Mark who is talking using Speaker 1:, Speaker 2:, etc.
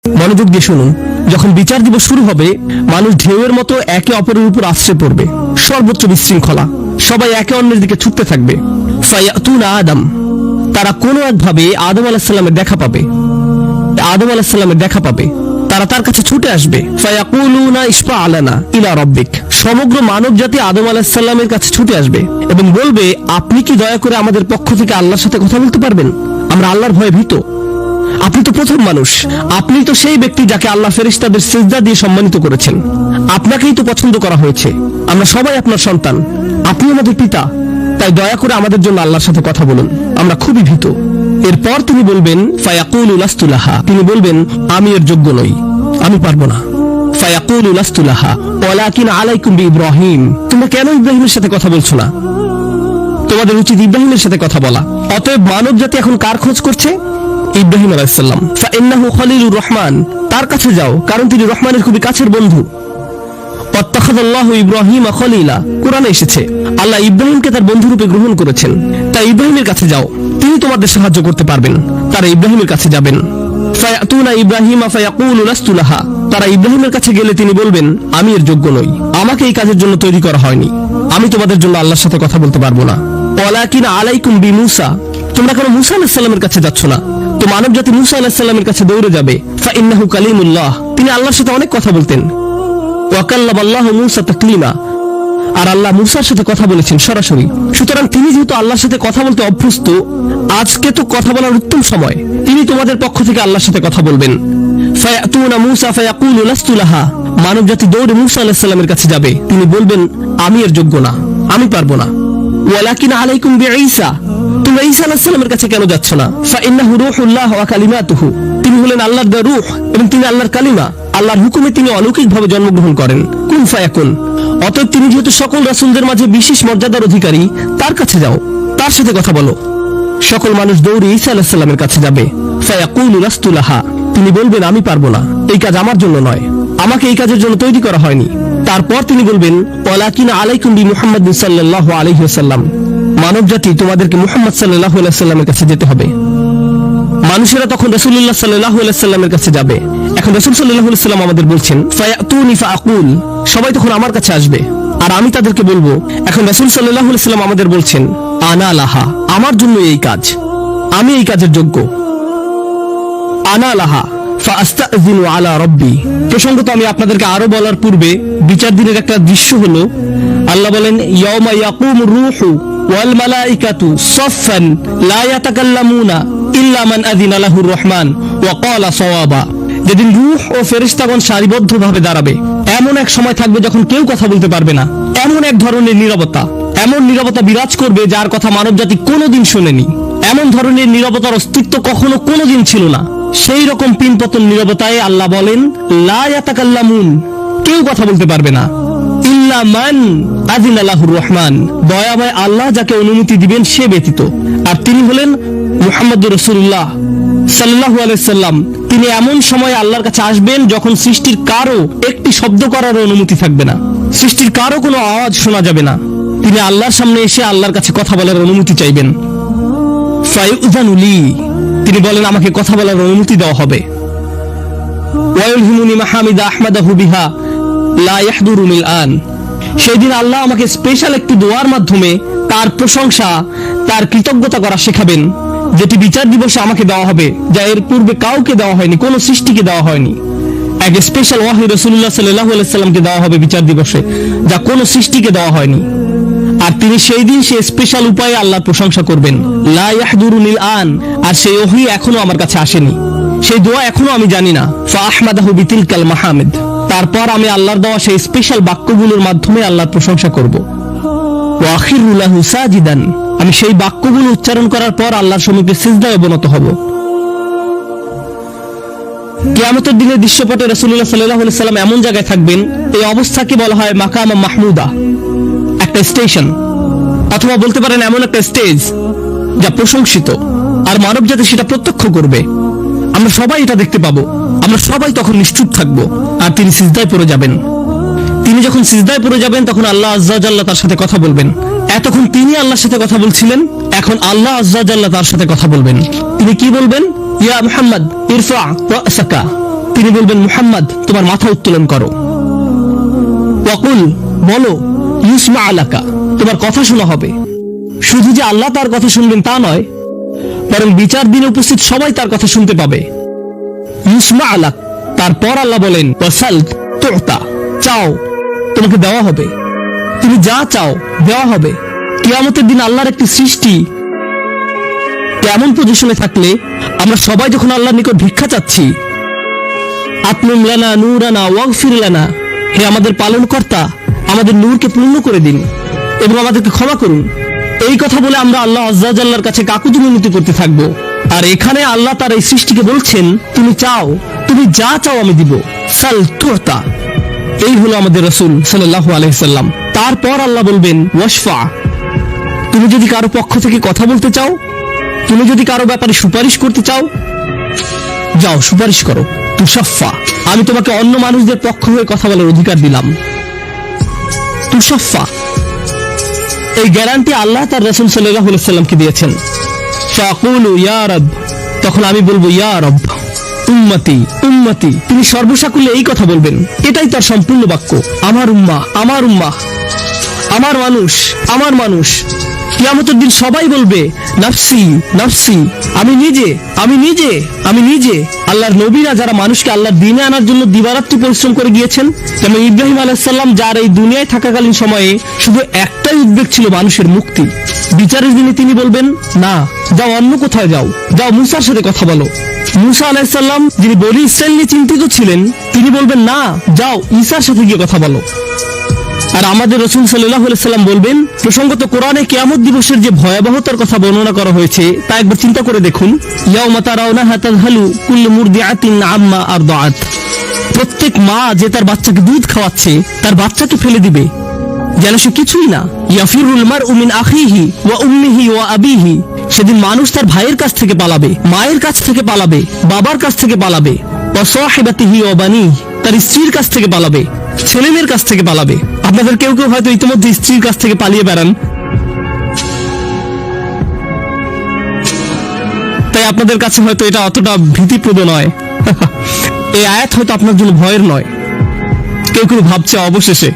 Speaker 1: মনোযোগ দিয়ে শুনুন। যখন বিচার দিবস শুরু হবে, মানুষ ঢেউয়ের মতো একে অপরের উপর আশ্রয় পড়বে, সর্বোচ্চ বিশৃঙ্খলা, সবাই একে অন্যের দিকে ছুটতে থাকবে। ফায়াতুনা আদম, তারা কোনো একভাবে আদম আলাইহিস সালামের দেখা পাবে। আদম আলাইহিস সালামের দেখা পাবে, তারা তার কাছে ছুটে আসবে। ফায়াকুলুনা ইশফা আলানা ইলা রাব্বিক, সমগ্র মানব জাতি আদম আলাইহিস সালামের কাছে ছুটে আসবে এবং বলবে, আপনি কি দয়া করে আমাদের পক্ষ থেকে আল্লাহর সাথে কথা বলতে পারবেন? আমরা আল্লাহর ভয়ে ভীত। আপনি তো প্রথম মানুষ, আপনি তো সেই ব্যক্তি যাকে আল্লাহ ফেরেশতাদের সিজদা দিয়ে সম্মানিত করেছেন, আপনাকেই তো পছন্দ করা হয়েছে, আমরা সবাই আপনার সন্তান, আপনি আমাদের পিতা, তাই দয়া করে আমাদের জন্য আল্লাহর সাথে কথা বলুন, আমরা খুবই ভীত। এরপর তিনি বলবেন, ফায়াকুলু লাস্তু লাহা, তিনি বলবেন, আমি এর যোগ্য নই, আমি পারবো না। ফায়াকুলু লাস্তু লাহা ওয়ালাকিন আলাইকুম বিইব্রাহিম, তোমরা কেন ইব্রাহিমের সাথে কথা বলছো না? তোমাদের উচিত ইব্রাহিমের সাথে কথা বলা। অতএব মানব জাতি এখন কার খোঁজ করছে? ইব্রাহিম আলাইহিস সালাম। ফাইন্নাহু খলিলুর রহমান, তার কাছে যাও, কারণ তিনি রহমানের খুবই কাছের বন্ধু। ওয়াত্তাখাযাল্লাহু ইব্রাহিমা খলিলা, কোরআনে এসেছে আল্লাহ ইব্রাহিমকে তার বন্ধুরূপে গ্রহণ করেছেন। তাই ইব্রাহিমের কাছে যাও, তিনি তোমাদের সাহায্য করতে পারবেন। তারা ইব্রাহিমের কাছে যাবেন। ফায়াতুনা ইব্রাহিমা ফায়াকুলু লাস্তু লাহা, তারা ইব্রাহিমের কাছে গেলে তিনি বলবেন, আমি এর যোগ্য নই, আমাকে এই কাজের জন্য তৈরি করা হয়নি, আমি তোমাদের জন্য আল্লাহর সাথে কথা বলতে পারবো না। ওয়ালাকিন আলাইকুম বিমূসা, তোমরা কেন মুসা আলাইহিস সালামের কাছে যাচ্ছ না? তো মানব জাতি মুসা আলাইহিস সালামের কাছে দৌড়ে যাবে। ফাইন্নাহু কালিমুল্লাহ, তিনি আল্লাহর সাথে অনেক কথা বলতেন। ওয়া কাল্লামাল্লাহু মূসা তাকলিমা, আর আল্লাহ মুসার সাথে কথা বলেছেন সরাসরি। সুতরাং তিনি যেহেতু আল্লাহর সাথে কথা বলতে অভ্যস্ত, আজকে তো কথা বলার উত্তম সময়, তিনি তোমাদের পক্ষ থেকে আল্লাহর সাথে কথা বলবেন। ফায়াতুনা মূসা ফায়াকুলু লাস্তু লাহা, মানব জাতি দৌড়ে মুসা আলাইহিস সালামের কাছে যাবে, তিনি বলবেন, আমি এর যোগ্য না, আমি পারবো না। ওয়ালাকিন আলাইকুম বিঈসা, তোমরা ঈসা আলাইহিস সালামের কাছে কেন যাচ্ছ না? ফাইন্নাহু রূহুল্লাহ ওয়া কালিমাতুহু, তিনি হলেন আল্লাহর দেওয়া রূহ এবং তিনি আল্লাহর কালিমা, আল্লাহর হুকুমে তিনি অলৌকিকভাবে জন্মগ্রহণ করেন। কুন ফায়াকুন, অতএব তিনি যেহেতু সকল রাসূলদের মাঝে বিশেষ মর্যাদার অধিকারী, তার কাছে যাও, তার সাথে কথা বলো। সকল মানুষ দৌড়ে ঈসা আলাইহিস সালামের কাছে যাবে। ফায়াকুলু লাস্তু লাহা, তিনি বলবেন, আমি পারবো না, এই কাজ আমার জন্য নয়, আমাকে এই কাজের জন্য তৈরি করা হয়নি। তারপর তিনি বলবেন, ওয়ালাকিন আলাইকুম বিমুহাম্মাদিন সাল্লাল্লাহু আলাইহি ওয়াসাল্লাম, মানব জাতি তোমাদেরকে মুহাম্মদ সাল্লাল্লাহু আলাইহি ওয়াসাল্লামের কাছে যেতে হবে। মানুষেরা তখন রাসূলুল্লাহ সাল্লাল্লাহু আলাইহি ওয়াসাল্লামের কাছে যাবে। এখন রাসূল সাল্লাল্লাহু আলাইহি ওয়াসাল্লাম আমাদের বলছেন, ফায়াতুনি ফাআকুল, সবাই তখন আমার কাছে আসবে আর আমি তাদেরকে বলবো। এখন রাসূল সাল্লাল্লাহু আলাইহি ওয়াসাল্লাম আমাদের বলছেন, আনা লাহা, আমার জন্য এই কাজ, আমি এই কাজের যোগ্য। আনা লাহা ফাআস্তাযিনু আলা রাব্বি, প্রসঙ্গত আমি আপনাদেরকে আরো বলার পূর্বে বিচার দিনের একটা দৃশ্য হলো, আল্লাহ বলেন, ইয়াউমা ইয়াকুমুর রূহু ওয়াল মালাইকাতু সাফফান লা ইয়াতাকাল্লামুনা ইল্লা মান আযিনা লাহুর রহমান ওয়া ক্বালা সাওয়াবা, যেদিন রূহ ও ফেরেশতাগণ সারিবদ্ধভাবে দাঁড়াবে, এমন এক সময় থাকবে যখন কেউ কথা বলতে পারবে না, এমন এক ধরনের নীরবতা, এমন নীরবতা বিরাজ করবে যার কথা মানবজাতি কোনোদিন শোনেনি, এমন ধরনের নীরবতার অস্তিত্ব কখনো কোনোদিন ছিল না। সেই রকম পিনপতন নীরবতায় আল্লাহ বলেন, লা ইয়াতাকাল্লামুন, কেউ কথা বলতে পারবে না, ইল্লা মান আযিনা লাহুর রহমান, দয়াময় আল্লাহ যাকে অনুমতি দিবেন সে ব্যতীত। আর তিনি হলেন মুহাম্মদুর রাসূলুল্লাহ সাল্লাল্লাহু আলাইহি সাল্লাম। তিনি এমন সময় আল্লাহর কাছে আসবেন যখন সৃষ্টির কারো একটি শব্দ করার অনুমতি থাকবে না, সৃষ্টির কারো কোনো আওয়াজ শোনা যাবে না। তিনি আল্লাহর সামনে এসে আল্লাহর কাছে কথা বলার অনুমতি চাইবেন। ফায়ুযানু লি, তিনি বলেন, আমাকে কথা বলার অনুমতি দেওয়া হবে। ওয়ায়ুলহিমুনি মাহামিদা আহমাদাহু বিহা লা ইয়াহদুরুনিল আন, সেই দিন আল্লাহ আমাকে স্পেশাল একটি দোয়ার মাধ্যমে তার প্রশংসা, তার কৃতজ্ঞতা করা শেখাবেন, যেটি বিচার দিবসে আমাকে দেওয়া হবে, যা এর পূর্বে কাউকে দেওয়া হয়নি, কোন সৃষ্টিকে দেওয়া হয়নি। এক স্পেশাল ওয়াহী রাসূলুল্লাহ সাল্লাল্লাহু আলাইহি সাল্লামকে দেওয়া হবে বিচার দিবসে, যা কোন সৃষ্টিকে দেওয়া হয়নি। আর তিনি সেই দিন সেই স্পেশাল উপায়ে আল্লাহর প্রশংসা করবেন, লা ইয়াহদুরুনিল আন, আর সেই ওহী এখনো আমার কাছে আসেনি, সেই দোয়া এখনো আমি জানি না। ফাআহমাদাহু বিতিলকাল মাহামিদ, তারপর আমি আল্লাহর দেওয়া সেই স্পেশাল বাক্যগুলোর মাধ্যমে আল্লাহর প্রশংসা করব। ওয়া আখিরু লাহু সাজিদান, আমি সেই বাক্যগুলো উচ্চারণ করার পর আল্লাহর সম্মুখে সিজদায় অবনত হব। কিয়ামতের দিনের দৃশ্যপটে রাসূলুল্লাহ সাল্লাল্লাহু আলাইহি সাল্লাম এমন জায়গায় থাকবেন, এই অবস্থাকে বলা হয় মাকাম মাহমুদা, একটা স্টেশন, অথবা বলতে পারেন এমন একটা স্টেজ যা প্রশংসিত, আর মানব জাতি সেটা প্রত্যক্ষ করবে। আমরা সবাই এটা দেখতে পাবো, আমরা সবাই তখন নিশ্চুপ থাকবো, আর তিনি সিজদায় পড়ে যাবেন। তিনি যখন সিজদায় পড়ে যাবেন তখন আল্লাহ আযজা ওয়া জাল্লা তার সাথে কথা বলবেন। এতক্ষণ তিনি আল্লাহর সাথে কথা বলছিলেন, এখন আল্লাহ আযজা ওয়া জাল্লা তার সাথে কথা বলবেন। তিনি কি বলবেন? ইয়া মুহাম্মদ ইরফা রাসাকা, তিনি বলবেন, মুহাম্মদ তোমার মাথা উত্তোলন করো। ওয়াকুল বলো, ইউসমা আলাকা তোমার কথা শোনা হবে। শুধু যে আল্লাহ তার কথা শুনবেন তা নয়, বরং বিচার দিনে উপস্থিত সবাই তার কথা শুনতে পাবে। ইউসমা আলাক, তারপর আল্লাহ বলেন, ওয়াসাল তুতা চাও তোমাকে দেওয়া হবে। তুমি যা চাও দেওয়া হবে। কিয়ামতের দিন আল্লাহর একটি সৃষ্টি এমন পজিশনে থাকলে আমরা সবাই যখন আল্লাহর নিকট ভিক্ষা চাচ্ছি, আতমিম লানা নূরানা ওয়াগফির লানা, হে আমাদের পালনকর্তা আমাদের নূরকে পূর্ণ করে দিন এবং আমাদেরকে ক্ষমা করুন, এই কথা বলে আমরা আল্লাহ আজ্জা ওয়া জাল্লার কাছে কাকুতি মিনতি করতে থাকবো। আর এখানে আল্লাহ তার এই সৃষ্টিকে বলছেন, তুমি চাও, তুমি যা চাও আমি দিব। সাল তুতা, এই হলো আমাদের রাসূল সাল্লাল্লাহু আলাইহি সাল্লাম। তারপর আল্লাহ বলবেন, ওয়াশফা, তুমি যদি কারো পক্ষ থেকে কথা বলতে চাও, তুমি যদি কারো ব্যাপারে সুপারিশ করতে চাও, যাও সুপারিশ করো। তুশাফা, আমি তোমাকে অন্য মানুষদের পক্ষ হয়ে কথা বলার অধিকার দিলাম। তুশাফা, এই গ্যারান্টি আল্লাহ তার রাসূল সাল্লাল্লাহু আলাইহি সাল্লামকে দিয়েছেন। ফাকুলু ইয়া রব, তখন আমি বলবো ইয়া রব, উম্মতি উম্মতি, তিনি সর্বসাকুল্যে এই কথা বলবেন। এটাই তার সম্পূর্ণ বাক্য, আমার উম্মাহ আমার উম্মাহ, আমার মানুষ আমার মানুষ। কিয়ামতের দিন সবাই বলবে, নাফসি নাফসি, আমি নিজে আমি নিজে আমি নিজে। আল্লাহর নবীরা যারা মানুষকে আল্লাহর দ্বীনে আনার জন্য দিবারাত্রি পরিশ্রম করে গিয়েছেন, যেমন ইব্রাহিম আলাইহিস সালাম, যার এই দুনিয়ায় থাকাকালীন সময়ে শুধু একটাই উদ্বেগ ছিল মানুষের মুক্তি। বিচারের দিনে তিনি বলবেন, না, যাও অন্য কোথায় যাও, যাও মুসার সাথে কথা বলো। মুসা আলাইহিস সালাম, যিনি বনী ইসরাঈল নিয়ে চিন্তিত ছিলেন, তিনি বলবেন, না, যাও ঈসার সাথে গিয়ে কথা বলো। আর আমাদের রাসূল সাল্লাল্লাহু আলাইহি সাল্লাম বলবেন, প্রসঙ্গত কোরআনে কিয়ামত দিবসের যে ভয়াবহতার কথা বর্ণনা করা হয়েছে তা একবার চিন্তা করে দেখুন। ইয়াউমা তারাউনাহা তাযহালু কুল্লু মুরদিআতিন আম্মা আরদাআত, প্রত্যেক মা যে তার বাচ্চাকে দুধ খাওয়াচ্ছে তার বাচ্চাকে ফেলে দিবে যেন সে কিছুই না। ইয়াফিরুল মারউ মিন আখিহি ওয়া উম্মিহি ওয়া আবিহি, সেদিন মানুষ তার ভাইয়ের কাছ থেকে পালাবে, মায়ের কাছ থেকে পালাবে, বাবার কাছ থেকে পালাবে। ওয়া সাহিবাতিহি ওয়া বানিহি, তার স্ত্রীর কাছ থেকে পালাবে, ছেলেমেয়ের কাছ থেকে পালাবে। আপনাদের কেউ কেউ হয়তো ইতিমধ্যে স্ত্রীর কাছ থেকে পালিয়ে বেড়ান, তাই আপনাদের কাছে হয়তো এটা অতটা ভীতিপ্রদ নয়। এই আয়াত হয়তো আপনার জন্য ভয়ের নয়। কেউ কেউ ভাবছে অবশেষে